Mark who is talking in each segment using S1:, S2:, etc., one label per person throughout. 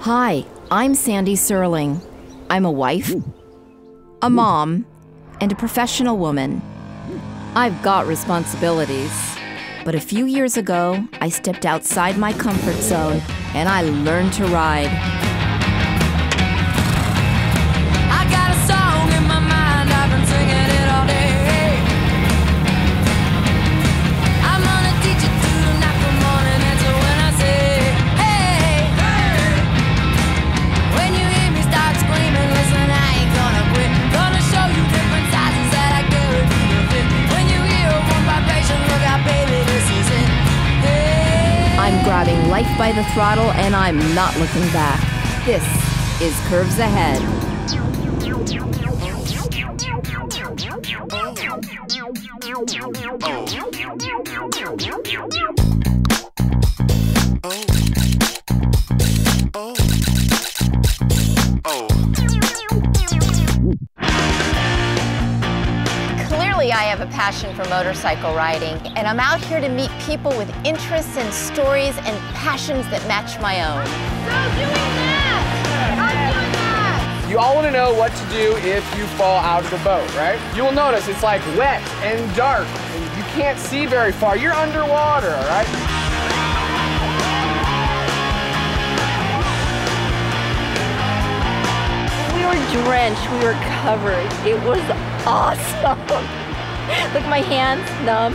S1: Hi, I'm Sandi Serling. I'm a wife, a mom, and a professional woman. I've got responsibilities. But a few years ago, I stepped outside my comfort zone and I learned to ride.
S2: I got a song in my mind, I've been singing it all day. I'm gonna teach you to knock the morning into when I say, hey, hey. When you hear me start screaming, listen, I ain't gonna quit. Gonna show you different sizes that I guarantee will fit. When you hear one vibration, look out, baby, this is it. Hey.
S1: I'm grabbing life by the throttle and I'm not looking back. This is Curves Ahead.
S3: Clearly, I have a passion for motorcycle riding, and I'm out here to meet people with interests and stories and passions that match my own.
S4: You all want to know what to do if you fall out of the boat, right? You will notice it's like wet and dark, and you can't see very far. You're underwater, all right?
S5: We were drenched, we were covered. It was awesome. Look, my hands numb.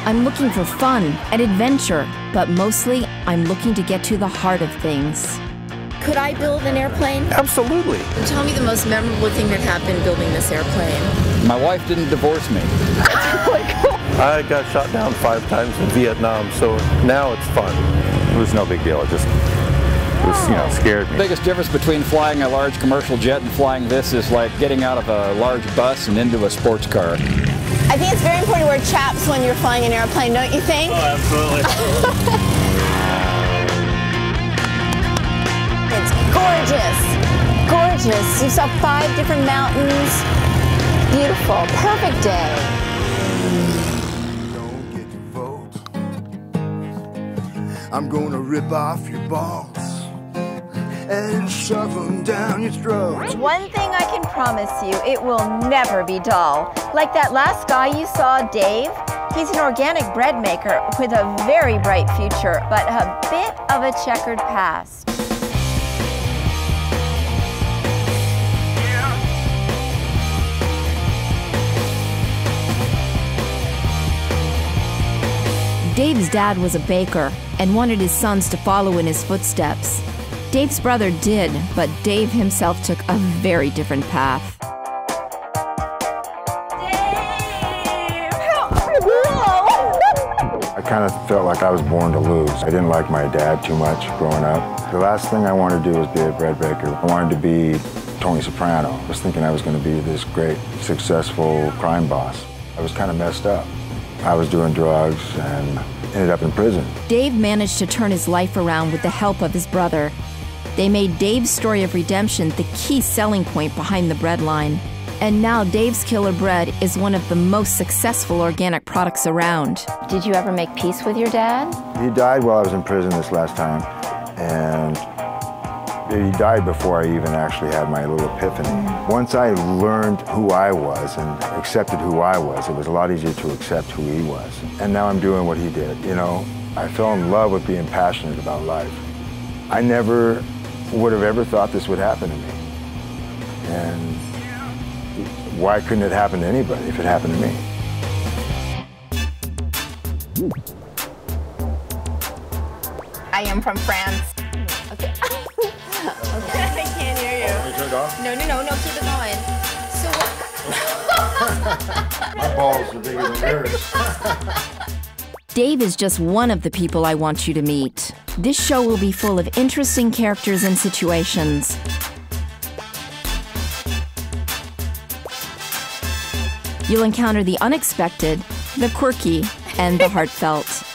S1: I'm looking for fun and adventure, but mostly I'm looking to get to the heart of things.
S5: Could I build an airplane?
S6: Absolutely.
S5: Tell me the most memorable thing that happened building this airplane.
S6: My wife didn't divorce me.
S7: I got shot down 5 times in Vietnam, so now it's fun. It was no big deal. It just scared me.
S6: The biggest difference between flying a large commercial jet and flying this is like getting out of a large bus and into a sports car.
S3: I think it's very important to wear chaps when you're flying an airplane, don't you think?
S7: Oh, absolutely.
S3: It's gorgeous, gorgeous. You saw 5 different mountains. Beautiful, perfect day.
S8: Don't get your vote. I'm gonna rip off your balls and shove them down your throat.
S3: One thing I can promise you, it will never be dull. Like that last guy you saw, Dave. He's an organic bread maker with a very bright future, but a bit of a checkered past.
S1: Dave's dad was a baker and wanted his sons to follow in his footsteps. Dave's brother did, but Dave himself took a very different path.
S3: Dave! Whoa!
S9: I kind of felt like I was born to lose. I didn't like my dad too much growing up. The last thing I wanted to do was be a bread baker. I wanted to be Tony Soprano. I was thinking I was going to be this great, successful crime boss. I was kind of messed up. I was doing drugs and ended up in prison.
S1: Dave managed to turn his life around with the help of his brother. They made Dave's story of redemption the key selling point behind the bread line. And now Dave's Killer Bread is one of the most successful organic products around.
S3: Did you ever make peace with your dad?
S9: He died while I was in prison this last time, and he died before I even actually had my little epiphany. Once I learned who I was and accepted who I was, it was a lot easier to accept who he was. And now I'm doing what he did, you know. I fell in love with being passionate about life. I never would have ever thought this would happen to me. And why couldn't it happen to anybody if it happened to me?
S3: I am from France. Okay. Okay. I can't hear you.
S9: You turned off?
S3: No, keep it going. So
S9: My balls are bigger than yours.
S1: Dave is just one of the people I want you to meet. This show will be full of interesting characters and situations. You'll encounter the unexpected, the quirky, and the heartfelt.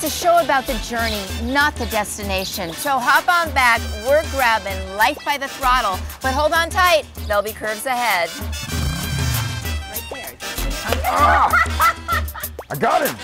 S3: it's a show about the journey, not the destination. So hop on back, we're grabbing life by the throttle. But hold on tight, there'll be curves ahead. Right there.
S9: Ah! I got him!